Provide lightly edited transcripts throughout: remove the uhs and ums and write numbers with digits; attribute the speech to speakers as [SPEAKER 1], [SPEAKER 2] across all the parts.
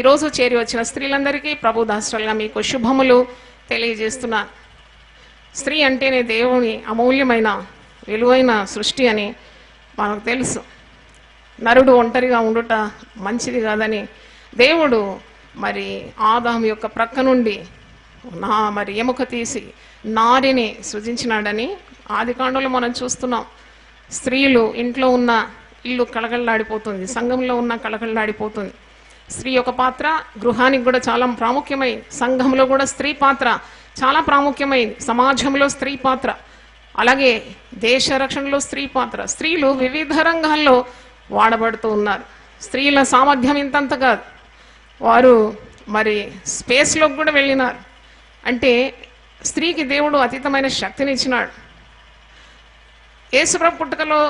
[SPEAKER 1] ఈరోజు చేరి వచ్చిన స్త్రీలందరికీ ప్రభు దాసులుగా మీకు శుభములు తెలియజేస్తున్నాను. స్త్రీ అంటేనే దేవుని అమూల్యమైన విలువైన సృష్టి అని మనకు తెలుసు. నరుడు ఒంటరిగా ఉండుట మంచిది కాదని దేవుడు మరి ఆదాము యొక్క ప్రక్క నుండి మరి ఎముక తీసి నారిని సృజించినాడని ఆదికాండంలో మనం చూస్తున్నాం. స్త్రీలు ఇంట్లో ఉన్న ఇల్లు కళకళలాడిపోతుంది, సంఘంలో ఉన్న కళకళలాడిపోతుంది. స్త్రీ యొక్క పాత్ర గృహానికి కూడా చాలా ప్రాముఖ్యమైంది, సంఘంలో కూడా స్త్రీ పాత్ర చాలా ప్రాముఖ్యమైంది, సమాజంలో స్త్రీ పాత్ర, అలాగే దేశ రక్షణలో స్త్రీ పాత్ర. స్త్రీలు వివిధ రంగాల్లో వాడబడుతూ ఉన్నారు. స్త్రీల సామర్థ్యం ఇంతంత కాదు, వారు మరి స్పేస్లోకి కూడా వెళ్ళినారు. అంటే స్త్రీకి దేవుడు అతీతమైన శక్తిని ఇచ్చినాడు. యేసుప్రభు పుట్టుకలో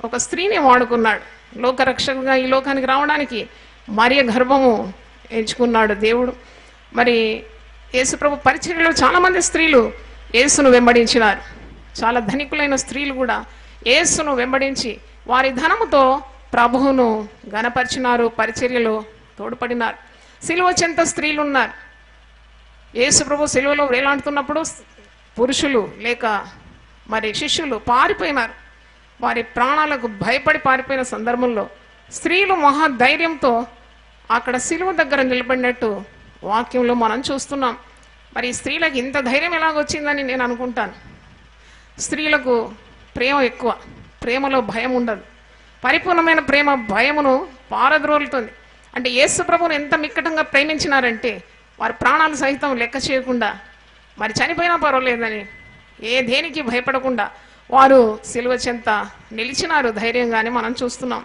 [SPEAKER 1] ఒక స్త్రీని వాడుకున్నాడు. లోకరక్షకుగా ఈ లోకానికి రావడానికి మరియ గర్భము ఎంచుకున్నాడు దేవుడు. మరి యేసుప్రభు పరిచర్యలో చాలామంది స్త్రీలు యేసును వెంబడించినారు. చాలా ధనికులైన స్త్రీలు కూడా యేసును వెంబడించి వారి ధనముతో ప్రభువును గణపరిచినారు, పరిచర్యలో తోడ్పడినారు. సిలువ చెంత స్త్రీలు ఉన్నారు. యేసుప్రభు సిలువలో వేలాడుతున్నప్పుడు పురుషులు లేక మరి శిష్యులు పారిపోయినారు. వారి ప్రాణాలకు భయపడి పారిపోయిన సందర్భంలో స్త్రీలు మహాధైర్యంతో అక్కడ సిలువ దగ్గర నిలబడినట్టు వాక్యంలో మనం చూస్తున్నాం. మరి స్త్రీలకు ఇంత ధైర్యం ఎలాగొచ్చిందని నేను అనుకుంటాను. స్త్రీలకు ప్రేమ ఎక్కువ, ప్రేమలో భయం ఉండదు. పరిపూర్ణమైన ప్రేమ భయమును పారద్రోలుతుంది. అంటే యేసు ప్రభువును ఎంత మిక్కటంగా ప్రేమించినారంటే వారి ప్రాణాలు సహితం లెక్క చేయకుండా, మరి చనిపోయినా పర్వాలేదని దేనికి భయపడకుండా వారు సిలువ చెంత నిలిచినారు ధైర్యంగానే మనం చూస్తున్నాం.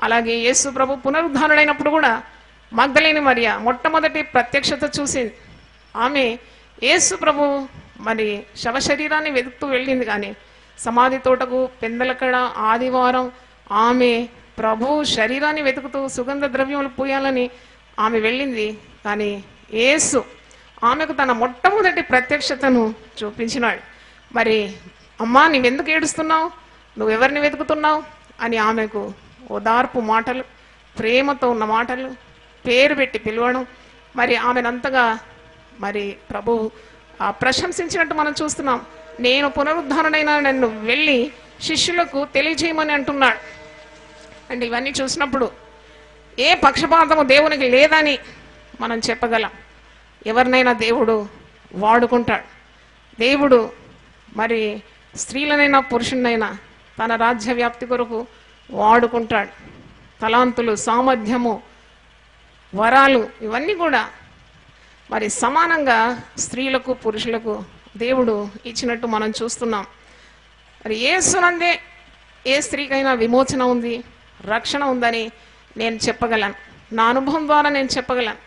[SPEAKER 1] అలాగే యేసు ప్రభు పునరుద్ధానుడైనప్పుడు కూడా మగ్దలేని మరియ మొట్టమొదటి ప్రత్యక్షత చూసింది. ఆమె యేసు ప్రభు మరి శవ శరీరాన్ని వెతుకుతూ వెళ్ళింది, కానీ సమాధి తోటకు పెందలకడ ఆదివారం ఆమె ప్రభు శరీరాన్ని వెతుకుతూ సుగంధ ద్రవ్యములు పూయాలని ఆమె వెళ్ళింది. కానీ యేసు ఆమెకు తన మొట్టమొదటి ప్రత్యక్షతను చూపించినాడు. మరి అమ్మా, నీవెందుకు ఏడుస్తున్నావు, నువ్వెవరిని వెతుకుతున్నావు అని ఆమెకు ఓదార్పు మాటలు, ప్రేమతో ఉన్న మాటలు, పేరు పెట్టి పిలవడం, మరి ఆమెనంతగా మరి ప్రభు ప్రశంసించినట్టు మనం చూస్తున్నాం. నేను పునరుద్ధారణైనా నన్ను వెళ్ళి శిష్యులకు తెలియజేయమని అంటున్నాడు. అంటే ఇవన్నీ చూసినప్పుడు ఏ పక్షపాతము దేవునికి లేదని మనం చెప్పగలం. ఎవరినైనా దేవుడు వాడుకుంటాడు. దేవుడు మరి స్త్రీలనైనా పురుషునైనా తన రాజ్య వ్యాప్తి కొరకు వాడుకుంటాడు. తలాంతులు, సామర్థ్యము, వరాలు ఇవన్నీ కూడా మరి సమానంగా స్త్రీలకు పురుషులకు దేవుడు ఇచ్చినట్టు మనం చూస్తున్నాం. మరి యేసునందే ఏ స్త్రీకైనా విమోచన ఉంది, రక్షణ ఉందని నేను చెప్పగలను. నా అనుభవం ద్వారా నేను చెప్పగలను.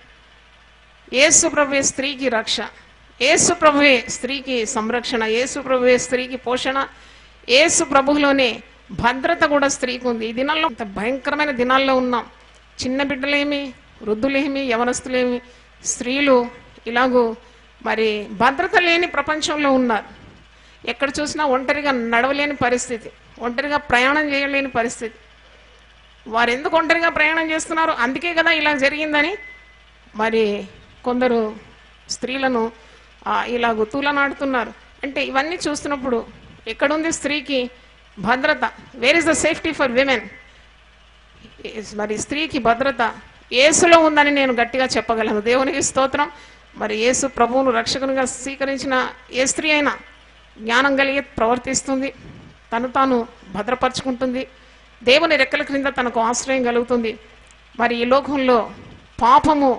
[SPEAKER 1] యేసు ప్రభువే స్త్రీకి రక్ష, యేసు ప్రభువే స్త్రీకి సంరక్షణ, యేసు ప్రభువే స్త్రీకి పోషణ, యేసు ప్రభువులోనే భద్రత కూడా స్త్రీకి ఉంది. ఈ దినాల్లో అంత భయంకరమైన దినాల్లో ఉన్నాం. చిన్న బిడ్డలేమి, వృద్ధులేమి, యవనస్తులేమి, స్త్రీలు ఇలాగూ మరి భద్రత లేని ప్రపంచంలో ఉన్నారు. ఎక్కడ చూసినా ఒంటరిగా నడవలేని పరిస్థితి, ఒంటరిగా ప్రయాణం చేయలేని పరిస్థితి. వారు ఎందుకు ఒంటరిగా ప్రయాణం చేస్తున్నారు? అందుకే కదా ఇలా జరిగిందని మరి కొందరు స్త్రీలను ఇలాగ తూలనాడుతున్నారు. అంటే ఇవన్నీ చూస్తున్నప్పుడు ఎక్కడుంది స్త్రీకి భద్రత? Where is the safety for women? మరి స్త్రీకి భద్రత యేసులో ఉందని నేను గట్టిగా చెప్పగలను. దేవునికి స్తోత్రం. మరి యేసు ప్రభువును రక్షకునిగా స్వీకరించిన ఏ స్త్రీ అయినా జ్ఞానం కలిగి ప్రవర్తిస్తుంది, తను తాను భద్రపరుచుకుంటుంది, దేవుని రెక్కల క్రింద తనకు ఆశ్రయం కలుగుతుంది. మరి ఈ లోకంలో పాపము,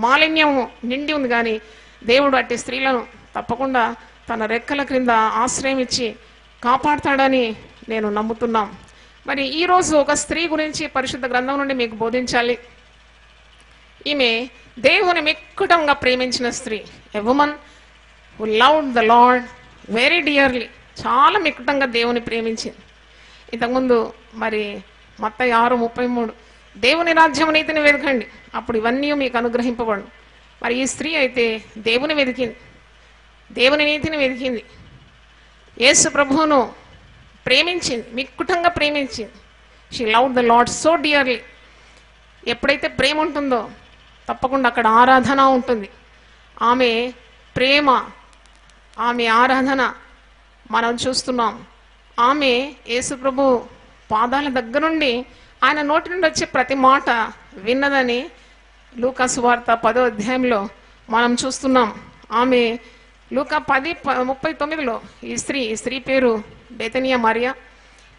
[SPEAKER 1] మాలిన్యము నిండి ఉంది, కానీ దేవుడు అట్టి స్త్రీలను తప్పకుండా తన రెక్కల క్రింద ఆశ్రయం ఇచ్చి కాపాడుతాడని నేను నమ్ముతున్నాం. మరి ఈరోజు ఒక స్త్రీ గురించి పరిశుద్ధ గ్రంథం నుండి మీకు బోధించాలి. ఈమె దేవుని మిక్కుటంగా ప్రేమించిన స్త్రీ, a woman who loved the lord very dearly. చాలా మిక్కుటంగా దేవుని ప్రేమించింది. ఇంతకుముందు మరి మత్తయి 6:33 దేవుని రాజ్యం నీతిని వెతకండి, అప్పుడు ఇవన్నీ మీకు అనుగ్రహింపబడు. మరి ఈ స్త్రీ అయితే దేవుని వెతికింది, దేవుని నీతిని వెతికింది, యేసు ప్రభువును ప్రేమించింది, మిక్కుటంగా ప్రేమించింది. She loved the lord so dearly. ఎప్పుడైతే ప్రేమ ఉంటుందో తప్పకుండా అక్కడ ఆరాధన ఉంటుంది. ఆమె ప్రేమ, ఆమె ఆరాధన మనం చూస్తున్నాం. ఆమె యేసుప్రభు పాదాల దగ్గర నుండి ఆయన నోటి నుండి వచ్చే ప్రతి మాట విన్నదని లూకా సువార్త 10వ అధ్యాయంలో మనం చూస్తున్నాం. ఆమె లూకా 10:39లో ఈ స్త్రీ పేరు బెతనియా మరియా.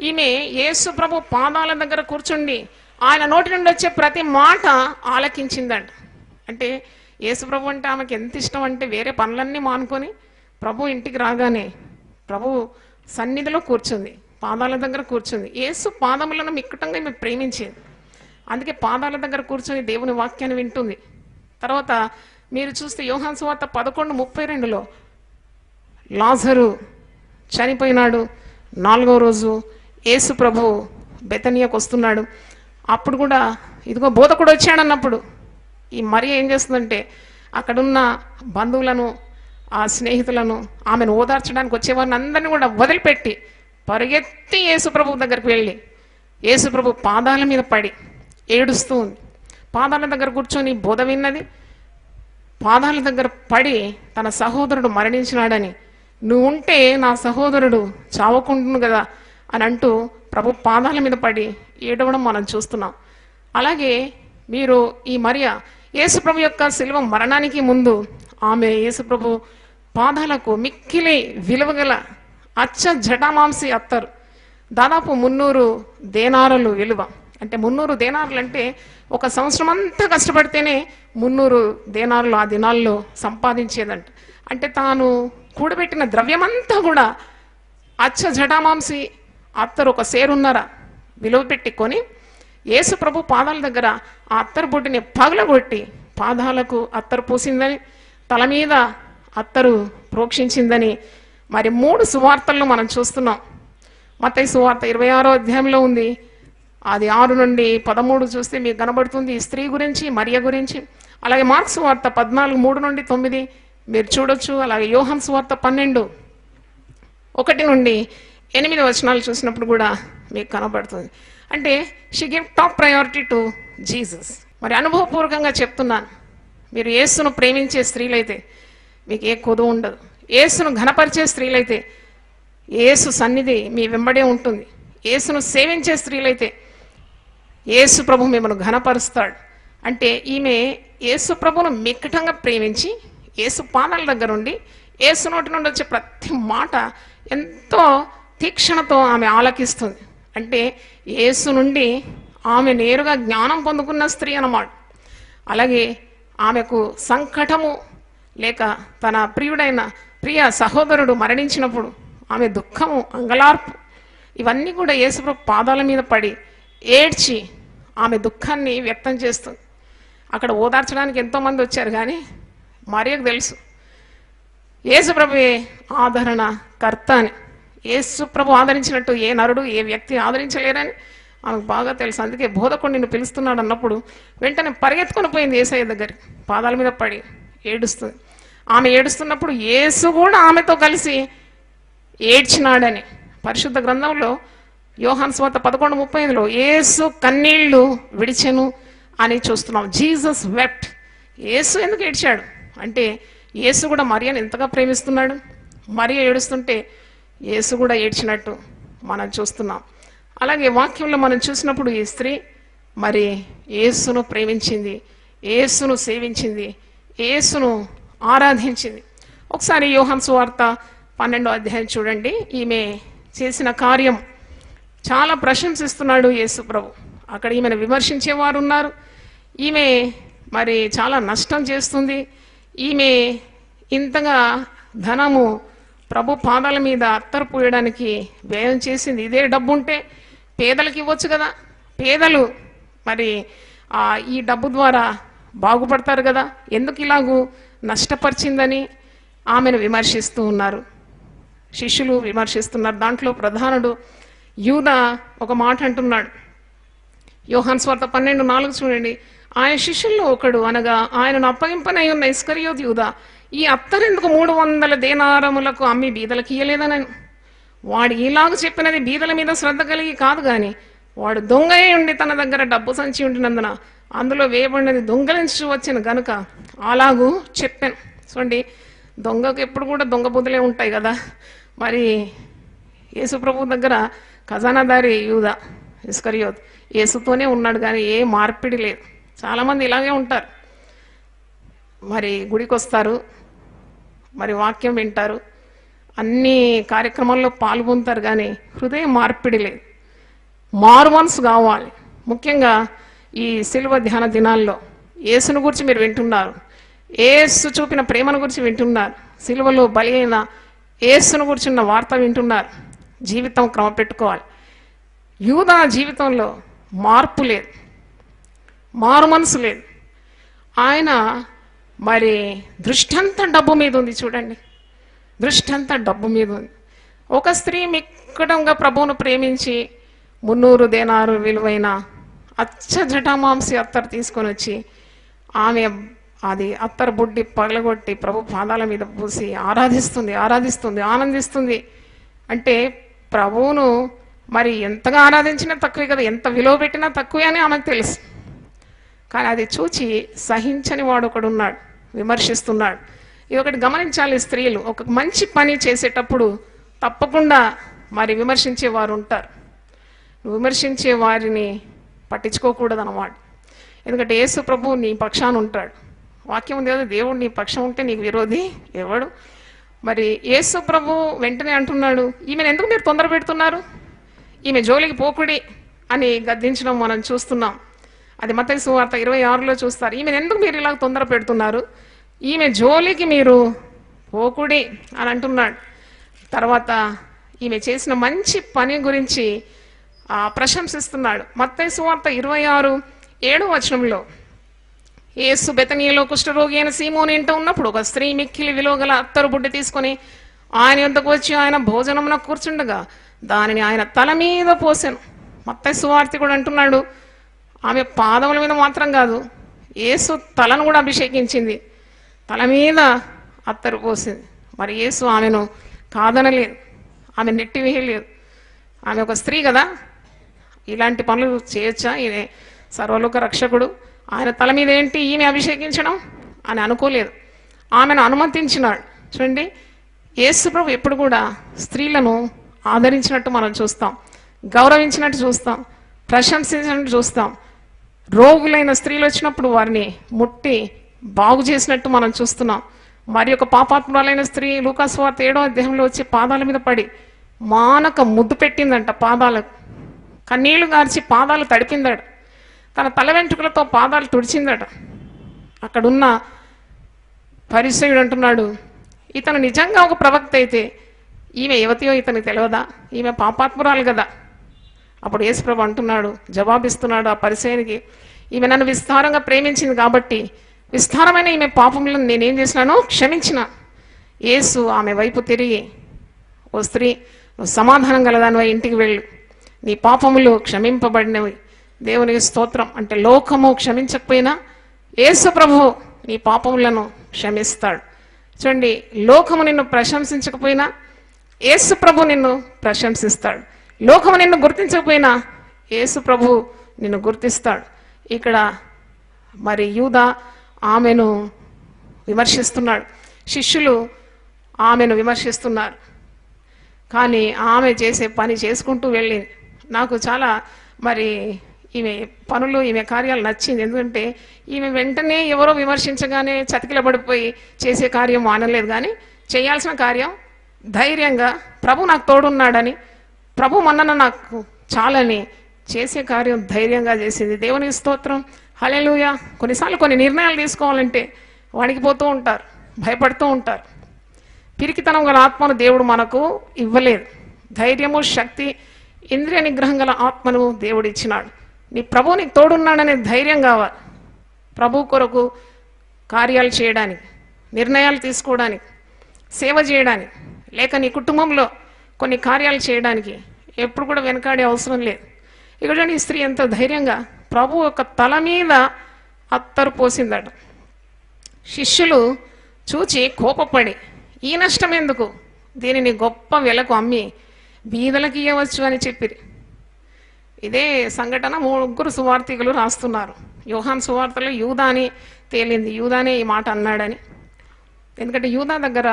[SPEAKER 1] ఈమె యేసు ప్రభు పాదాల దగ్గర కూర్చుండి ఆయన నోటి నుండి వచ్చే ప్రతి మాట ఆలకించిందంట. అంటే యేసు ప్రభు అంటే ఆమెకి ఎంత ఇష్టం అంటే వేరే పనులన్నీ మానుకొని ప్రభు ఇంటికి రాగానే ప్రభు సన్నిధిలో కూర్చుంది, పాదాల దగ్గర కూర్చుంది. యేసు పాదములను మిక్కటంగా ఈమె ప్రేమించింది. అందుకే పాదాల దగ్గర కూర్చొని దేవుని వాక్యాన్ని వింటుంది. తర్వాత మీరు చూస్తే యోహాను సువార్త 11:32లో లాజరు చనిపోయినాడు, 4వ రోజు యేసు ప్రభు బెతనియాకు వస్తున్నాడు. అప్పుడు కూడా ఇదిగో బోధకుడు వచ్చాడన్నప్పుడు ఈ మరియ ఏం చేస్తుందంటే అక్కడున్న బంధువులను, ఆ స్నేహితులను, ఆమెను ఓదార్చడానికి వచ్చేవారిని అందరినీ కూడా వదిలిపెట్టి పరిగెత్తి యేసుప్రభు దగ్గరికి వెళ్ళి యేసుప్రభు పాదాల మీద పడి ఏడుస్తూ ఉంది. పాదాల దగ్గర కూర్చొని బోధ విన్నది. పాదాల దగ్గర పడి తన సహోదరుడు మరణించినాడని, నువ్వు ఉంటే నా సహోదరుడు చావకుండును కదా అని అంటూ ప్రభు పాదాల మీద పడి ఏడవడం మనం చూస్తున్నాం. అలాగే మీరు ఈ మరియ యేసుప్రభు యొక్క శిలువ మరణానికి ముందు ఆమె యేసుప్రభు పాదాలకు మిక్కిలి విలువగల అచ్చ జటామాంసి అత్తరు, దాదాపు 300 దేనారులు విలువ. అంటే 300 దేనారులు అంటే 1 సంవత్సరం అంతా కష్టపడితేనే 300 దేనారులు ఆ దినాల్లో సంపాదించేదంట. అంటే తాను కూడబెట్టిన ద్రవ్యమంతా కూడా అచ్చ జటామాంసి అత్తరు 1 సేరున్నర విలువ పెట్టుకొని యేసు ప్రభు పాదాల దగ్గర ఆ అత్తరు బొడ్డుని పగలగొట్టి పాదాలకు అత్తరు పూసిందని, తల మీద అత్తరు ప్రోక్షించిందని మరి 3 సువార్తల్లో మనం చూస్తున్నాం. మత్తయి సువార్త 26వ అధ్యాయంలో ఉంది. అది 6 నుండి 13 చూస్తే మీకు కనబడుతుంది ఈ స్త్రీ గురించి, మరియ గురించి. అలాగే మార్కు సువార్త 14:3 నుండి 9 మీరు చూడొచ్చు. అలాగే యోహాను సువార్త 12:1 నుండి 8 వచనాలు చూసినప్పుడు కూడా మీకు కనబడుతుంది. అంటే she give top priority to Jesus. మరి అనుభవపూర్వకంగా చెప్తున్నాను, మీరు యేసును ప్రేమించే స్త్రీలైతే మీకు ఏ కొదువు ఉండదు. యేసును ఘనపరిచే స్త్రీలైతే యేసు సన్నిధి మీ వెంబడే ఉంటుంది. యేసును సేవించే స్త్రీలైతే యేసు ప్రభు మిమ్మల్ని ఘనపరుస్తాడు. అంటే ఈమె యేసు ప్రభును మిక్కటంగా ప్రేమించి యేసు పాదాల దగ్గర ఉండి యేసు నోటి నుండి వచ్చే ప్రతి మాట ఎంతో తీక్షణతో ఆమె ఆలకిస్తుంది. అంటే యేసు నుండి ఆమె నేరుగా జ్ఞానం పొందుకున్న స్త్రీ అన్నమాట. అలాగే ఆమెకు సంకటము లేక తన ప్రియ సహోదరుడు మరణించినప్పుడు ఆమె దుఃఖము, అంగలార్పు ఇవన్నీ కూడా యేసుప్రభు పాదాల మీద పడి ఏడ్చి ఆమె దుఃఖాన్ని వ్యక్తం చేస్తుంది. అక్కడ ఓదార్చడానికి ఎంతోమంది వచ్చారు, కానీ మరియకు తెలుసు యేసుప్రభువే ఆదరణ కర్త అని. యేసుప్రభు ఆదరించినట్టు ఏ నరుడు ఏ వ్యక్తి ఆదరించలేరని ఆమెకు బాగా తెలుసు. అందుకే బోధకుడు నిన్ను పిలుస్తున్నాడు అన్నప్పుడు వెంటనే పరిగెత్తుకొని పోయింది యేసయ్య దగ్గరికి, పాదాల మీద పడి ఏడుస్తుంది. ఆమె ఏడుస్తున్నప్పుడు యేసు కూడా ఆమెతో కలిసి ఏడ్చినాడని పరిశుద్ధ గ్రంథంలో యోహాను సువార్త 11:35లో యేసు కన్నీళ్లు విడిచెను అని చూస్తున్నాం. Jesus wept. యేసు ఎందుకు ఏడ్చాడు అంటే యేసు కూడా మరియను ఎంతగా ప్రేమిస్తున్నాడు. మరియ ఏడుస్తుంటే యేసు కూడా ఏడ్చినట్టు మనం చూస్తున్నాం. అలాగే వాక్యంలో మనం చూసినప్పుడు ఈ స్త్రీ మరి యేసును ప్రేమించింది, యేసును సేవించింది, యేసును ఆరాధించింది. ఒకసారి యోహాను సువార్త 12వ అధ్యాయం చూడండి. ఈమె చేసిన కార్యం చాలా ప్రశంసిస్తున్నాడు యేసు ప్రభు. అక్కడ ఈమెను విమర్శించేవారు ఉన్నారు. ఈమె మరి చాలా నష్టం చేస్తుంది. ఈమె ఇంతగా ధనము ప్రభు పాదాల మీద అత్తరు పూయడానికి వ్యయం చేసింది. ఇదే డబ్బు ఉంటే పేదలకు ఇవ్వచ్చు కదా, పేదలు మరి ఈ డబ్బు ద్వారా బాగుపడతారు కదా, ఎందుకు ఇలాగూ నష్టపరిచిందని ఆమెను విమర్శిస్తూ ఉన్నారు. శిష్యులు విమర్శిస్తున్నారు. దాంట్లో ప్రధానుడు యూదా ఒక మాట అంటున్నాడు. యోహాను సువార్త 12:4 చూడండి. ఆయన శిష్యుల్లో ఒకడు అనగా ఆయనను అప్పగింపనై ఉన్న ఇస్కరియోతు యూదా ఈ అత్తరెందుకు 300 దేనారములకు అమ్మి బీదలకు ఇయ్యలేదని. వాడు ఇలాగ చెప్పినది బీదల మీద శ్రద్ధ కలిగి కాదు, కానీ వాడు దొంగయే ఉండి తన దగ్గర డబ్బు సంచి ఉండినందున అందులో వేయబడినది దొంగలించి వచ్చిన గనుక అలాగూ చెప్పాను. చూడండి, దొంగకు ఎప్పుడు కూడా దొంగ బుద్ధులే ఉంటాయి కదా. మరి యేసు ప్రభు దగ్గర ఖజానాదారి యూదా ఇస్కరియోత్ యేసుతోనే ఉన్నాడు, కానీ ఏ మార్పిడి లేదు. చాలామంది ఇలాగే ఉంటారు. మరి గుడికి వస్తారు, మరి వాక్యం వింటారు, అన్ని కార్యక్రమాల్లో పాల్గొంటారు, కానీ హృదయం మార్పిడి లేదు. మారు మనసు కావాలి. ముఖ్యంగా ఈ సిలువ ధ్యాన దినాల్లో యేసును గురించి మీరు వింటున్నారు, యేసు చూపిన ప్రేమను గురించి వింటున్నారు, సిలువలో బలి అయిన యేసును గురించి ఉన్న వార్త వింటున్నారు. జీవితం క్రమపెట్టుకోవాలి. యూదా జీవితంలో మార్పు లేదు, మారు మనసు లేదు. ఆయన మరి దృష్టి అంతా డబ్బు మీద ఉంది. చూడండి, దృష్టి అంతా డబ్బు మీద ఉంది. ఒక స్త్రీ మిక్కడంగా ప్రభువును ప్రేమించి 300 దేనారు విలువైన అచ్చ జటామాంసి అత్తరు తీసుకొని వచ్చి ఆమె అది అత్తరు బుడ్డి పగలగొట్టి ప్రభు పాదాల మీద పూసి ఆరాధిస్తుంది, ఆనందిస్తుంది. అంటే ప్రభువును మరి ఎంతగా ఆరాధించినా తక్కువే కదా, ఎంత విలువ పెట్టినా తక్కువే అని ఆమెకు తెలుసు. కానీ అది చూచి సహించని వాడు ఒకడు ఉన్నాడు, విమర్శిస్తున్నాడు. ఇది ఒకటి గమనించాలి. స్త్రీలు ఒక మంచి పని చేసేటప్పుడు తప్పకుండా మరి విమర్శించే వారు ఉంటారు. విమర్శించే వారిని పట్టించుకోకూడదు అన్నమాట. ఎందుకంటే యేసు ప్రభు నీ పక్షాన ఉంటాడు. వాక్యం ఉంది కదా, దేవుడు నీ పక్షం ఉంటే నీకు విరోధి ఎవడు. మరి యేసు ప్రభు వెంటనే అంటున్నాడు, ఈమెను ఎందుకు మీరు తొందర పెడుతున్నారు, ఈమె జోలికి పోకుడి అని గద్దించడం మనం చూస్తున్నాం. అది మత్తయి సువార్త 26లో చూస్తారు. ఈమెను ఎందుకు మీరు ఇలా తొందర పెడుతున్నారు, ఈమె జోలికి మీరు పోకుడి అని అంటున్నాడు. తర్వాత ఈమె చేసిన మంచి పని గురించి ప్రశంసిస్తున్నాడు. మత్తయి సువార్త 26:7 యేసు బెతనీయలో కుష్ఠరోగి అయిన సీమోను ఇంట ఉన్నప్పుడు ఒక స్త్రీ మిక్కిలి విలువగల అత్తరు బుడ్డి తీసుకొని ఆయన యొద్దకు వచ్చి ఆయన భోజనమున కూర్చుండగా దానిని ఆయన తల మీద పోసెను. మత్తయి సువార్తి కూడా అంటున్నాడు, ఆమె పాదముల మీద మాత్రం కాదు, యేసు తలను కూడా అభిషేకించింది, తల మీద అత్తరు పోసింది. మరి యేసు ఆమెను కాదనలేదు, ఆమె నెట్టివేయలేదు. ఆమె ఒక స్త్రీ కదా, ఇలాంటి పనులు చేయొచ్చా, ఈయన సర్వలోక రక్షకుడు, ఆయన తల మీద ఏంటి ఈమె అభిషేకించడం అని అనుకోలేదు, ఆమెను అనుమతించినాడు. చూడండి, యేసు ప్రభు ఎప్పుడు కూడా స్త్రీలను ఆదరించినట్టు మనం చూస్తాం, గౌరవించినట్టు చూస్తాం, ప్రశంసించినట్టు చూస్తాం. రోగులైన స్త్రీలు వచ్చినప్పుడు వారిని ముట్టి బాగు చేసినట్టు మనం చూస్తున్నాం. మరి ఒక పాపాత్మురాలైన స్త్రీ లూకాసు వార్త 7వ వచ్చి పాదాల మీద పడి మానక ముద్దు పెట్టిందంట, పాదాలకు కన్నీళ్లు గార్చి పాదాలు తడిపిందట, తన తల వెంట్రుకలతో పాదాలు తుడిచిందట. అక్కడున్న పరిసయుడు అంటున్నాడు, ఇతను నిజంగా ఒక ప్రవక్త అయితే ఈమె యువతియో ఇతనికి తెలియదా, ఈమె పాపాత్మురాలు కదా. అప్పుడు యేసుప్రభు అంటున్నాడు, జవాబిస్తున్నాడు ఆ పరిసయునికి, ఈమె నన్ను విస్తారంగా ప్రేమించింది కాబట్టి విస్తారమైన ఈమె పాపములను నేనేం చేసినాను, క్షమించిన. యేసు ఆమె వైపు తిరిగి, ఓ స్త్రీ, నువ్వు సమాధానం గలదానివై ఇంటికి వెళ్ళు, నీ పాపములు క్షమింపబడినవి, దేవునికి స్తోత్రం. అంటే లోకము క్షమించకపోయినా యేసు ప్రభు నీ పాపములను క్షమిస్తాడు. చూడండి, లోకము నిన్ను ప్రశంసించకపోయినా యేసు ప్రభు నిన్ను ప్రశంసిస్తాడు. లోకము నిన్ను గుర్తించకపోయినా యేసు ప్రభు నిన్ను గుర్తిస్తాడు. ఇక్కడ మరి యూదా ఆమెను విమర్శిస్తున్నాడు, శిష్యులు ఆమెను విమర్శిస్తున్నారు, కానీ ఆమె చేసే పని చేసుకుంటూ వెళ్ళింది. నాకు చాలా మరి ఈమె పనులు, ఈమె కార్యాలు నచ్చింది. ఎందుకంటే ఈమె వెంటనే ఎవరో విమర్శించగానే చతికిలబడిపోయి చేసే కార్యం మానలేదు, కానీ చేయాల్సిన కార్యం ధైర్యంగా ప్రభు నాకు తోడున్నాడని, ప్రభు మన్నన నాకు చాలని చేసే కార్యం ధైర్యంగా చేసింది. దేవునికి స్తోత్రం, హల్లెలూయా. కొన్నిసార్లు కొన్ని నిర్ణయాలు తీసుకోవాలంటే వణికిపోతూ ఉంటారు, భయపడుతూ ఉంటారు. పిరికితనం గల ఆత్మను దేవుడు మనకు ఇవ్వలేదు, ధైర్యము, శక్తి, ఇంద్రియ నిగ్రహం గల ఆత్మను దేవుడు ఇచ్చినాడు. నీ ప్రభు నీకు తోడున్నాడనే ధైర్యం కావాలి, ప్రభు కొరకు కార్యాలు చేయడానికి, నిర్ణయాలు తీసుకోవడానికి, సేవ చేయడానికి, లేక నీ కుటుంబంలో కొన్ని కార్యాలు చేయడానికి ఎప్పుడు కూడా వెనకాడే అవసరం లేదు. ఇక్కడ ఈ స్త్రీ ఎంతో ధైర్యంగా ప్రభు యొక్క తల మీద అత్తరు పోసిందట. శిష్యులు చూచి కోపపడి, ఈ నష్టం ఎందుకు, దీనిని గొప్ప వెలకు అమ్మి బీదలకు ఇవ్వవచ్చు అని చెప్పిరి. ఇదే సంఘటన 3 సువార్తికులు రాస్తున్నారు. యోహాన్ సువార్తలో యూదా అని తేలింది, యూదానే ఈ మాట అన్నాడని. ఎందుకంటే యూదా దగ్గర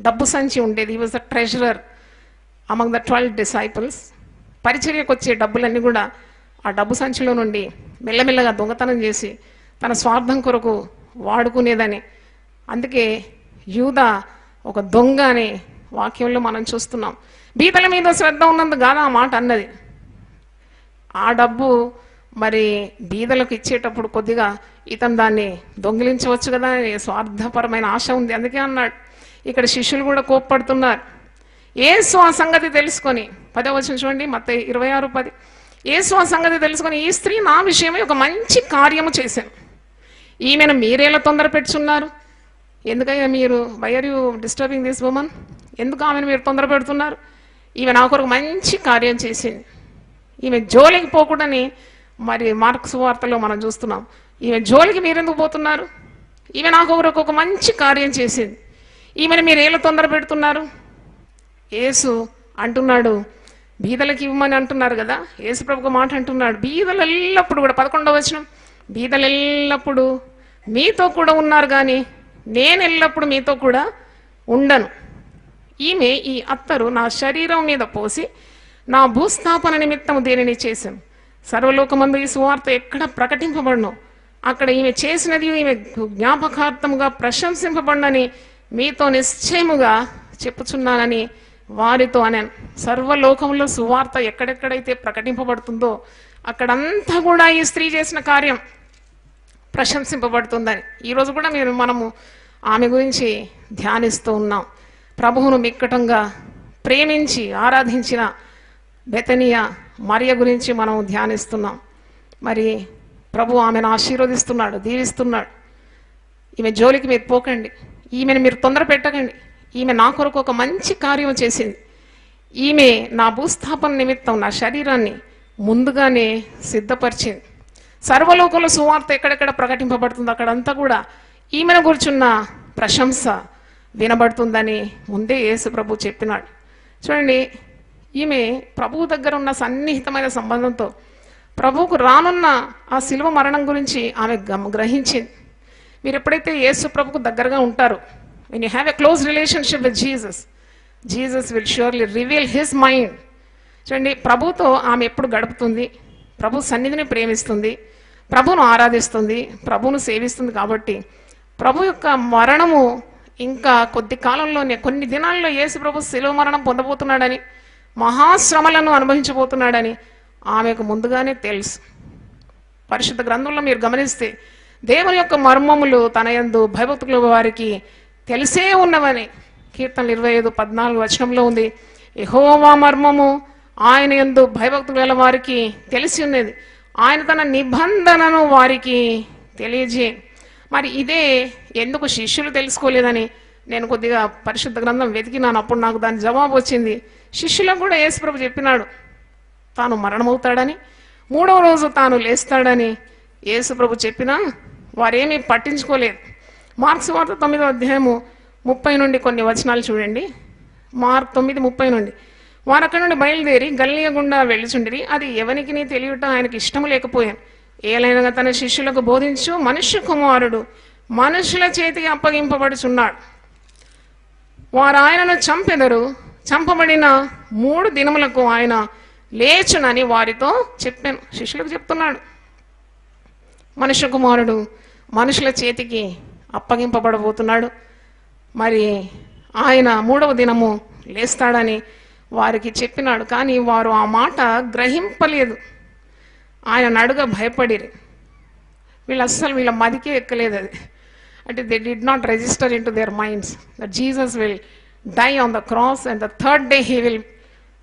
[SPEAKER 1] డబ్బు సంచి ఉండేది. He was the treasurer among the 12 disciples. పరిచర్యకు వచ్చే డబ్బులన్నీ కూడా ఆ డబ్బు సంచిలో నుండి మెల్లమెల్లగా దొంగతనం చేసి తన స్వార్థం కొరకు వాడుకునేదని. అందుకే యూదా ఒక దొంగ అనే వాక్యంలో మనం చూస్తున్నాం. బీదల మీద శ్రద్ధ ఉన్నందుకు కాదు ఆ మాట అన్నది. ఆ డబ్బు మరి బీదలకు ఇచ్చేటప్పుడు కొద్దిగా ఇతను దాన్ని దొంగిలించవచ్చు కదా అనే స్వార్థపరమైన ఆశ ఉంది. అందుకే అన్నాడు. ఇక్కడ శిష్యులు కూడా కోప్పడుతున్నారు. యేసు ఆ సంగతి తెలుసుకొని 10వ వచనం చూడండి, మత్తయి 26:10. యేసు ఆ సంగతి తెలుసుకొని, ఈ స్త్రీ నా విషయమై ఒక మంచి కార్యము చేశాను. ఈమెను మీరేలా తొందర పెట్టుచున్నారు? ఎందుకయ్యా మీరు, why are you disturbing this woman? ఎందుకు ఆమెను మీరు తొందర పెడుతున్నారు? ఈమె నా కొరకు మంచి కార్యం చేసింది. ఈమె జోలికి పోకూడని మరి మార్కు సువార్తలో మనం చూస్తున్నాం. ఈమె జోలికి మీరెందుకు పోతున్నారు? ఈమె నా కొరకు ఒక మంచి కార్యం చేసింది. ఈమెను మీరు ఏలా తొందర పెడుతున్నారు? యేసు అంటున్నాడు, బీదలకి ఇవ్వమని అంటున్నారు కదా. యేసు ప్రభుకు మాట అంటున్నాడు, బీదలు ఎల్లప్పుడు కూడా 11వ వచనం, బీదలు ఎల్లప్పుడు మీతో కూడా ఉన్నారు కానీ నేను ఎల్లప్పుడు మీతో కూడా ఉండను. ఈమె ఈ అత్తరు నా శరీరం మీద పోసి నా భూస్థాపన నిమిత్తము దేనిని చేశాను. సర్వలోకమందు ఈ సువార్త ఎక్కడ ప్రకటింపబడను అక్కడ ఈమె చేసినది ఈమె జ్ఞాపకార్థముగా ప్రశంసింపబడనని మీతో నిశ్చయముగా చెప్పుచున్నానని వారితో అన్నాను. సర్వలోకంలో సువార్త ఎక్కడెక్కడైతే ప్రకటింపబడుతుందో అక్కడంతా కూడా ఈ స్త్రీ చేసిన కార్యం ప్రశంసింపబడుతుందని. ఈరోజు కూడా మనము ఆమె గురించి ధ్యానిస్తూ ఉన్నాం. ప్రభువును మిక్కటంగా ప్రేమించి ఆరాధించిన బెతనియా మరియ గురించి మనం ధ్యానిస్తున్నాం. మరి ప్రభు ఆమెను ఆశీర్వదిస్తున్నాడు, దీవిస్తున్నాడు. ఈమె జోలికి మీరు పోకండి, ఈమెను మీరు తొందర పెట్టకండి. ఈమె నా కొరకు ఒక మంచి కార్యం చేసింది. ఈమె నా భూస్థాపన నిమిత్తం నా శరీరాన్ని ముందుగానే సిద్ధపరిచింది. సర్వలోకంలో సువార్త ఎక్కడెక్కడ ప్రకటింపబడుతుందో అక్కడంతా కూడా ఈమెను గుర్చున్న ప్రశంస వినబడుతుందని ముందే యేసు ప్రభు చెప్పినాడు. చూడండి, ఈమె ప్రభువు దగ్గర ఉన్న సన్నిహితమైన సంబంధంతో ప్రభువుకు రానున్న ఆ శిలువ మరణం గురించి ఆమె గ్రహించింది. మీరు ఎప్పుడైతే యేసు ప్రభుకు దగ్గరగా ఉంటారో, when you have a close relationship with Jesus, Jesus will surely reveal his mind. చూడండి, ప్రభుతో ఆమె ఎప్పుడు గడుపుతుంది, ప్రభు సన్నిధిని ప్రేమిస్తుంది, ప్రభును ఆరాధిస్తుంది, ప్రభును సేవిస్తుంది. కాబట్టి ప్రభు యొక్క మరణము ఇంకా కొద్ది కాలంలోనే, కొన్ని దినాల్లో యేసు ప్రభు శిలువ మరణం పొందబోతున్నాడని, మహాశ్రమలను అనుభవించబోతున్నాడని ఆమెకు ముందుగానే తెలుసు. పరిశుద్ధ గ్రంథంలో మీరు గమనిస్తే దేవుని యొక్క మర్మములు తన యందు భయభక్తుల వారికి తెలిసే ఉన్నవని కీర్తనలు 25:14 వచనంలో ఉంది. యెహోవా మర్మము ఆయన యందు భయభక్తులు గల వారికి తెలిసి ఉన్నది, ఆయన తన నిబంధనను వారికి తెలియజే. మరి ఇదే ఎందుకు శిష్యులు తెలుసుకోలేదని నేను కొద్దిగా పరిశుద్ధ గ్రంథం వెతికినాను. అప్పుడు నాకు దాని జవాబు వచ్చింది. శిష్యులకు కూడా యేసు ప్రభు చెప్పినాడు తాను మరణమవుతాడని, 3వ రోజు తాను లేస్తాడని యేసు ప్రభు చెప్పినా వారేమీ పట్టించుకోలేదు. మార్క్స్ వార్త 9వ అధ్యాయము 30 నుండి కొన్ని వచనాలు చూడండి. మార్క్ 9:30 నుండి, వారు అక్కడి నుండి బయలుదేరి గలిలయ గుండా వెళ్ళుచుండిరి. అది ఎవరికి తెలియట ఆయనకి ఇష్టం లేకపోయాను. ఏలైనగా తన శిష్యులకు బోధించు, మనుష్య కుమారుడు మనుషుల చేతికి అప్పగింపబడుచున్నాడు, వారు ఆయనను చంపెదరు, చంపబడిన 3 దినములకు ఆయన లేచునని వారితో చెప్పాను. శిష్యులకు చెప్తున్నాడు, మనుష్య కుమారుడు మనుషుల చేతికి అప్పగింపబడబోతున్నాడు, మరి ఆయన 3వ దినము లేస్తాడని వారికి చెప్పినాడు. కానీ వారు ఆ మాట గ్రహింపలేదు, ఆయన అడుగ భయపడిరి. వీళ్ళ మదికే ఎక్కలేదు అది. అంటే they did not register into their minds that Jesus will die on the cross and the third day he will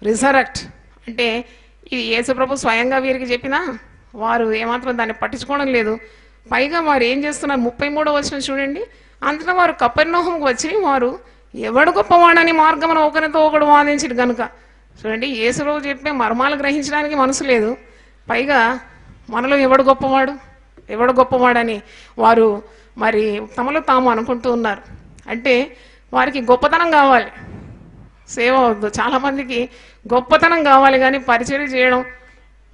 [SPEAKER 1] resurrect. అంటే ఇది యేసు ప్రభు స్వయంగా వీరికి చెప్పినా వారు ఏమాత్రం దాన్ని పట్టించుకోవడం లేదు. పైగా వారు ఏం చేస్తున్నారు, 33వ వచనం చూడండి. అంతటా వారు కపెర్నహూముకు వచ్చి వారు ఎవడు గొప్పవాడని మార్గమున ఒకరితో ఒకడు వాదించిడు గనుక. చూడండి, యేసు ప్రభు చెప్పే మర్మాలు గ్రహించడానికి మనసు లేదు, పైగా మనలో ఎవడు గొప్పవాడని వారు మరి తమలో తాము అనుకుంటూ ఉన్నారు. అంటే వారికి గొప్పతనం కావాలి, సేవ వద్దు. చాలామందికి గొప్పతనం కావాలి కానీ పరిచర్య చేయడం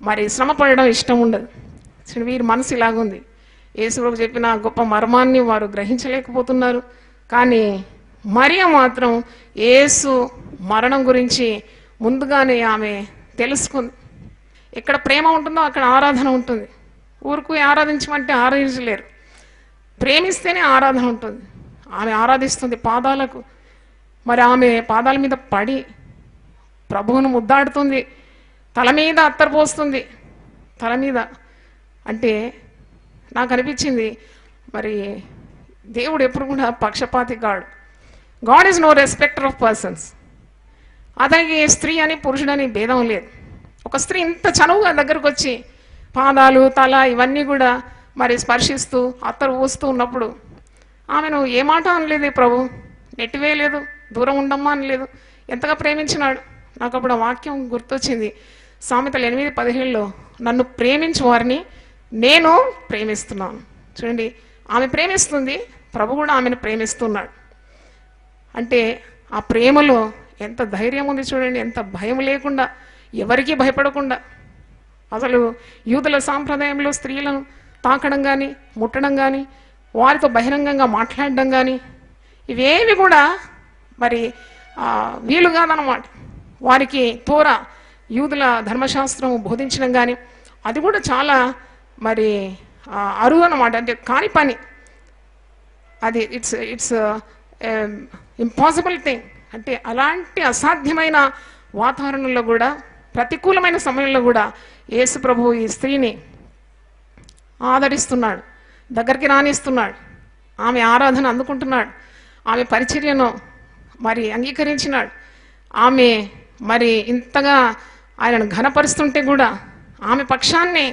[SPEAKER 1] మరి శ్రమ పడడం ఇష్టం ఉండదు. వీరి మనసు ఇలాగుంది. యేసుప్రభు చెప్పిన గొప్ప మర్మాన్ని వారు గ్రహించలేకపోతున్నారు. కానీ మరియ మాత్రం యేసు మరణం గురించి ముందుగానే ఆమె తెలుసుకుంది. ఎక్కడ ప్రేమ ఉంటుందో అక్కడ ఆరాధన ఉంటుంది. ఊరుకు ఆరాధించమంటే ఆరాధించలేరు, ప్రేమిస్తేనే ఆరాధన ఉంటుంది. ఆమె ఆరాధిస్తుంది పాదాలకు. మరి ఆమె పాదాల మీద పడి ప్రభువును ముద్దాడుతుంది, తల మీద అత్తరు పోస్తుంది. తల మీద అంటే నాకు అనిపించింది, మరి దేవుడు ఎప్పుడు కూడా పక్షపాతి కాడు. God is no respecter of persons. అతనికి స్త్రీ అని పురుషుడని భేదం లేదు. ఒక స్త్రీ ఇంత చనువుగా దగ్గరకు వచ్చి పాదాలు తల ఇవన్నీ కూడా మరి స్పర్శిస్తూ అత్తరు పోస్తూ ఉన్నప్పుడు ఆమెను ఏ మాట అనలేదు ప్రభు, నెట్టివేయలేదు, దూరం ఉండమ్మా అనలేదు. ఎంతగా ప్రేమించినాడు. నాకు అప్పుడు ఆ వాక్యం గుర్తొచ్చింది. సామెతలు 8:17లో నన్ను ప్రేమించు వారిని నేను ప్రేమిస్తున్నాను. చూడండి, ఆమె ప్రేమిస్తుంది, ప్రభు కూడా ఆమెను ప్రేమిస్తున్నాడు. అంటే ఆ ప్రేమలో ఎంత ధైర్యం ఉంది చూడండి, ఎంత భయం లేకుండా, ఎవరికీ భయపడకుండా. అసలు యూదుల సాంప్రదాయంలో స్త్రీలను తాకడం కానీ ముట్టడం కానీ వారితో బహిరంగంగా మాట్లాడడం కానీ ఇవేవి కూడా మరి వీలు కాదన్నమాట. వారికి తోరా యూదుల ధర్మశాస్త్రం బోధించడం కానీ అది కూడా చాలా మరి అరువు అన్నమాట. అంటే కాని పని అది. It's impossible thing. అంటే అలాంటి అసాధ్యమైన వాతావరణంలో కూడా, ప్రతికూలమైన సమయంలో కూడా యేసు ప్రభువు ఈ స్త్రీని ఆదరిస్తున్నాడు, దగ్గరికి రానిస్తున్నాడు. ఆమె ఆరాధన అందుకుంటున్నాడు, ఆమె పరిచర్యను మరి అంగీకరించినాడు. ఆమె మరి ఇంతగా ఆయనను ఘనపరుస్తుంటే కూడా ఆమె పక్షాన్ని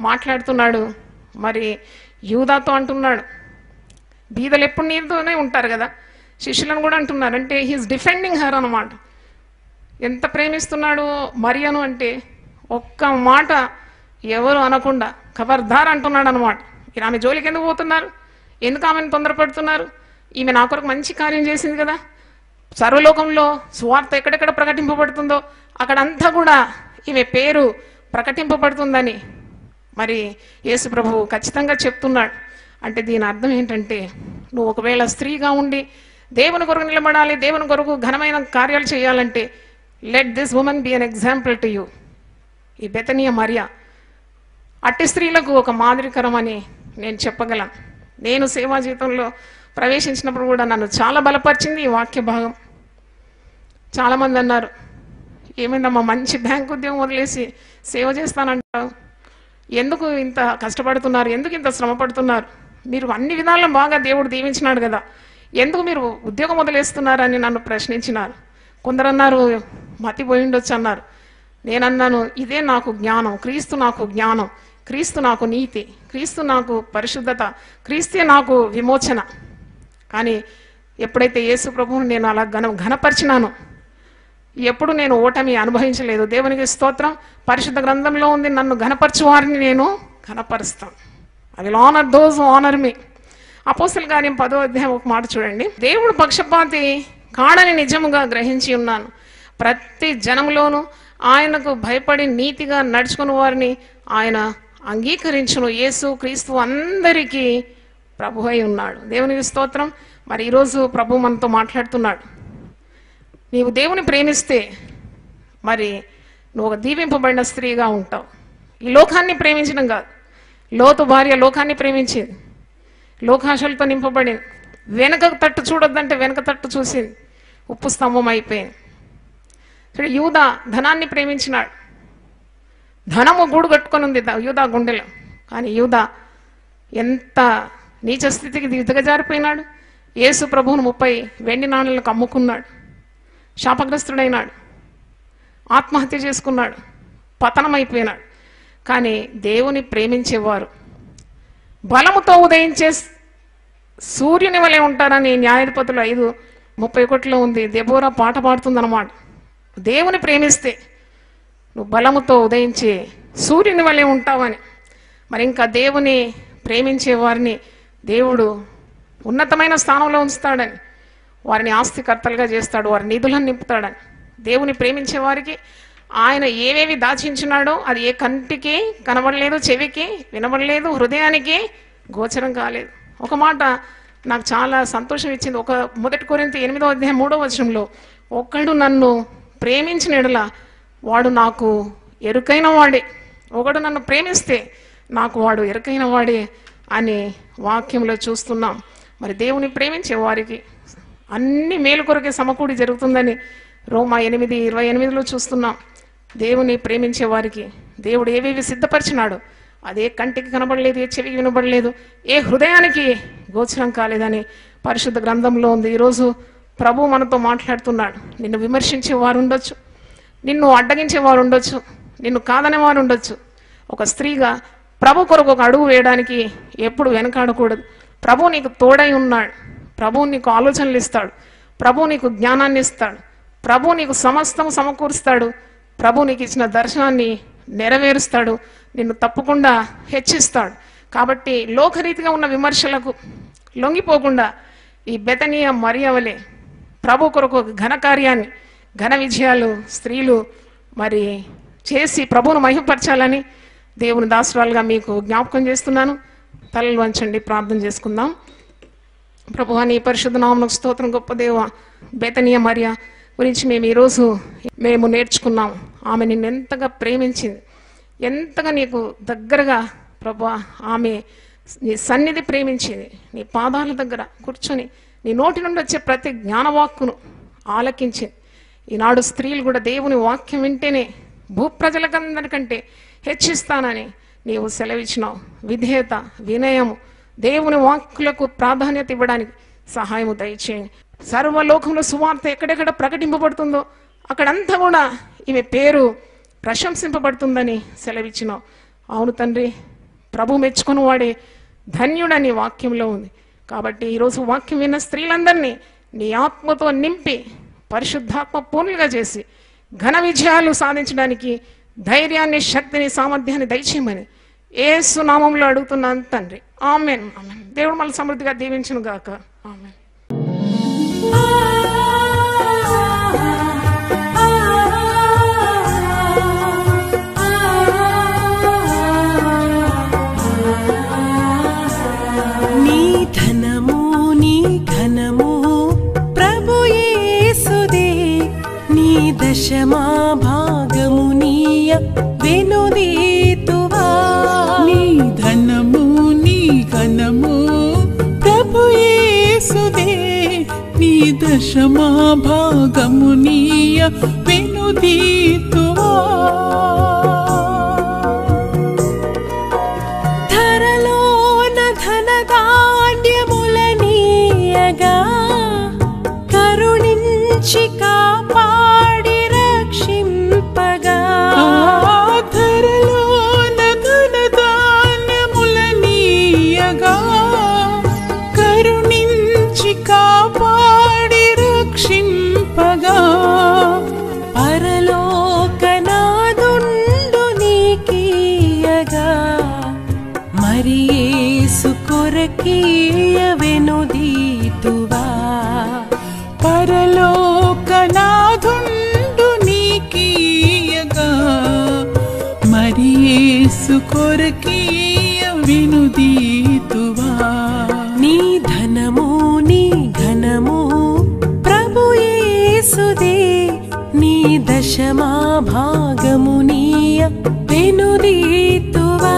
[SPEAKER 1] మాట్లాడుతున్నాడు. మరి యూదాతో అంటున్నాడు, బీదలు ఎప్పుడు నీతోనే ఉంటారు కదా, శిష్యులను కూడా అంటున్నారు. అంటే హీఈస్ డిఫెండింగ్ హర్ అన్నమాట. ఎంత ప్రేమిస్తున్నాడు మరియను అంటే ఒక్క మాట ఎవరు అనకుండా ఖబర్దార్ అంటున్నాడు అనమాట. మీరు ఆమె జోలికి ఎందుకు పోతున్నారు, ఎందుకు ఆమెను తొందరపడుతున్నారు, ఈమె నా కొరకు మంచి కార్యం చేసింది కదా. సర్వలోకంలో సువార్త ఎక్కడెక్కడ ప్రకటింపబడుతుందో అక్కడంతా కూడా ఈమె పేరు ప్రకటింపబడుతుందని మరి యేసు ప్రభువు ఖచ్చితంగా చెప్తున్నాడు. అంటే దీని అర్థం ఏంటంటే, నువ్వు ఒకవేళ స్త్రీగా ఉండి దేవుని కొరకు నిలబడాలి, దేవుని కొరకు ఘనమైన కార్యాలు చేయాలంటే let this woman be an example to you. ఈ బెతనియ మరియా అట్టి స్త్రీలకు ఒక మాదిరికరం అని నేను చెప్పగలను. నేను సేవా జీవితంలో ప్రవేశించినప్పుడు కూడా నన్ను చాలా బలపరిచింది ఈ వాక్య భాగం. చాలామంది అన్నారు, ఏమైందమ్మా మంచి బ్యాంక్ ఉద్యోగం వదిలేసి సేవ చేస్తానంటారు, ఎందుకు ఇంత కష్టపడుతున్నారు, ఎందుకు ఇంత శ్రమ పడుతున్నారు, మీరు అన్ని విధాల్లో బాగా దేవుడు దీవించినాడు కదా, ఎందుకు మీరు ఉద్యోగం వదిలేస్తున్నారని నన్ను ప్రశ్నించినారు. కొందరు అన్నారు మతిపోయి ఉండొచ్చు అన్నారు. నేనన్నాను, ఇదే నాకు జ్ఞానం, క్రీస్తు నాకు జ్ఞానం, క్రీస్తు నాకు నీతి, క్రీస్తు నాకు పరిశుద్ధత, క్రీస్తే నాకు విమోచన. కానీ ఎప్పుడైతే యేసు ప్రభువుని నేను అలా ఘనపరిచినాను, ఎప్పుడు నేను ఓటమి అనుభవించలేదు. దేవునికి స్తోత్రం. పరిశుద్ధ గ్రంథంలో ఉంది, నన్ను ఘనపరచు వారిని నేను ఘనపరుస్తాను. I will honour those who honour me. అపోస్తల కార్యం 10వ అధ్యాయం ఒక మాట చూడండి. దేవుడు పక్షపాతి కాడని నిజముగా గ్రహించి ఉన్నాను, ప్రతి జనములోనూ ఆయనకు భయపడి నీతిగా నడుచుకుని వారిని ఆయన అంగీకరించును. యేసు క్రీస్తు అందరికీ ప్రభు అయి ఉన్నాడు. దేవునికి స్తోత్రం. మరి ఈరోజు ప్రభు మనతో మాట్లాడుతున్నాడు. నీవు దేవుని ప్రేమిస్తే మరి నువ్వు ఒక దీవింపబడిన స్త్రీగా ఉంటావు. ఈ లోకాన్ని ప్రేమించడం కాదు. లోతు భార్య లోకాన్ని ప్రేమించింది, లోకాశలతో నింపబడింది. వెనక తట్టు చూడొద్దంటే వెనక తట్టు చూసింది, ఉప్పు స్తంభం అయిపోయింది. యూదా ధనాన్ని ప్రేమించినాడు, ధనము గూడు కట్టుకొని ఉంది యూదా గుండెలో. కానీ యూదా ఎంత నీచ స్థితికి దిగజారిపోయినాడు. యేసు ప్రభువును 30 వెండి నాణ్యాలకు అమ్ముకున్నాడు, శాపగ్రస్తుడైనాడు, ఆత్మహత్య చేసుకున్నాడు, పతనమైపోయినాడు. కానీ దేవుని ప్రేమించేవారు బలముతో ఉదయించే సూర్యుని వలె ఉంటారని న్యాయాధిపతులు 5:31 ఉంది. దెబోరా పాట పాడుతుందన్నమాట. దేవుని ప్రేమిస్తే నువ్వు బలముతో ఉదయించే సూర్యుని వలె ఉంటావని. మరి ఇంకా దేవుని ప్రేమించే వారిని దేవుడు ఉన్నతమైన స్థానంలో ఉంచుతాడని, వారిని ఆస్తికర్తలుగా చేస్తాడు, వారి నిధులను నింపుతాడని. దేవుని ప్రేమించే వారికి ఆయన ఏవేవి దాచించున్నాడో అది ఏ కంటికి కనబడలేదు, చెవికి వినబడలేదు, హృదయానికి గోచరం కాలేదు. ఒక మాట నాకు చాలా సంతోషం ఇచ్చింది. 1 కొరింథీ 8వ అధ్యాయం 3వ వచనంలో, ఒకడు నన్ను ప్రేమించిన ఎడల వాడు నాకు ఎరుకైన వాడే, ఒకడు నన్ను ప్రేమిస్తే నాకు వాడు ఎరుకైన వాడే అని వాక్యంలో చూస్తున్నాం. మరి దేవుని ప్రేమించే వారికి అన్ని మేలు కొరకే సమకూడి జరుగుతుందని రోమా 8:28లో చూస్తున్నాం. దేవుని ప్రేమించే వారికి దేవుడు ఏవేవి సిద్ధపరిచినాడు అదే కంటికి కనబడలేదు, ఏ చెవికి వినబడలేదు, ఏ హృదయానికి గోచరం కాలేదని పరిశుద్ధ గ్రంథంలో ఉంది. ఈరోజు ప్రభు మనతో మాట్లాడుతున్నాడు. నిన్ను విమర్శించే వారు ఉండొచ్చు, నిన్ను అడ్డగించే వారు ఉండొచ్చు, నిన్ను కాదనే వారు ఉండొచ్చు. ఒక స్త్రీగా ప్రభు కొరకు ఒక అడుగు వేయడానికి ఎప్పుడు వెనకాడకూడదు. ప్రభు నీకు తోడై ఉన్నాడు, ప్రభు నీకు ఆలోచనలు ఇస్తాడు, ప్రభు నీకు జ్ఞానాన్ని ఇస్తాడు, ప్రభు నీకు సమస్తం సమకూరుస్తాడు, ప్రభు నీకు ఇచ్చిన దర్శనాన్ని నెరవేరుస్తాడు, నిన్ను తప్పకుండా హెచ్చిస్తాడు. కాబట్టి లోకరీతిగా ఉన్న విమర్శలకు లొంగిపోకుండా ఈ బెతనియ మరియ వలె ప్రభు కొరకు ఘన కార్యాన్ని, ఘన విజయాలు స్త్రీలు మరి చేసి ప్రభువును మహిమపరచాలని దేవుని దాసురాలుగా మీకు జ్ఞాపకం చేస్తున్నాను. తలలు వంచండి, ప్రార్థన చేసుకుందాం. ప్రభువా, నీ పరిశుద్ధ నామమునకు స్తోత్రం. గొప్ప దేవ, బెతనియ మరియ గురించి మేము నేర్చుకున్నాం. ఆమె నిన్ను ఎంతగా ప్రేమించింది, ఎంతగా నీకు దగ్గరగా ప్రభువా ఆమె నీ సన్నిధి ప్రేమించింది. నీ పాదాల దగ్గర కూర్చొని నీ నోటి నుండి వచ్చే ప్రతి జ్ఞానవాక్కును ఆలకించింది. ఈనాడు స్త్రీలు కూడా దేవుని వాక్యం వింటేనే భూప్రజలకందరికంటే హెచ్చిస్తానని నీవు సెలవిచ్చినావు. విధేయత, వినయము, దేవుని వాక్కులకు ప్రాధాన్యత ఇవ్వడానికి సహాయము దయచేయండి. సర్వలోకంలో సువార్త ఎక్కడెక్కడ ప్రకటింపబడుతుందో అక్కడంతా కూడా ఈమె పేరు ప్రశంసింపబడుతుందని సెలవిచ్చినావు. అవును తండ్రి, ప్రభు మెచ్చుకుని వాడే ధన్యుడని వాక్యంలో ఉంది. కాబట్టి ఈరోజు వాక్యం విన్న స్త్రీలందరినీ నీ ఆత్మతో నింపి పరిశుద్ధాత్మ పూర్ణులుగా చేసి ఘన విజయాలు సాధించడానికి ధైర్యాన్ని, శక్తిని, సామర్థ్యాన్ని దయచేయమని యేసు నామములో అడుగుతున్నాను తండ్రి. ఆమేన్. ఆమేన్. దేవుడు మళ్ళీ సమృద్ధిగా దీవించును గాక. ఆమేన్.
[SPEAKER 2] దశమా భాగము నీయ వెనుదీతువా.
[SPEAKER 3] నీ ధనము నీ ఘనము ప్రభు యేసుదే, నీ దశమా భాగము నీయ వెనుదీతువా.
[SPEAKER 2] ధరలోన ధనధాన్యములనీయగా కరుణించి కాపాడి రక్షింపగా.
[SPEAKER 3] ధరలోన ధనధాన్యములనీయగా కరుణించి కాపాడి రక్షింపగా.
[SPEAKER 2] పరలోకనాదుండు నీకీయగా మరి యేసు కొరకీయ వెనుదీతువా.
[SPEAKER 3] పరలోకనాథుండు నీకీయగా మరి యేసు కొరకీయ వెనుదీతువా.
[SPEAKER 2] నీ ధనము నీ ఘనము ప్రభు యేసుదే, నీ దశమా భాగము నీయ వెనుదీతువా.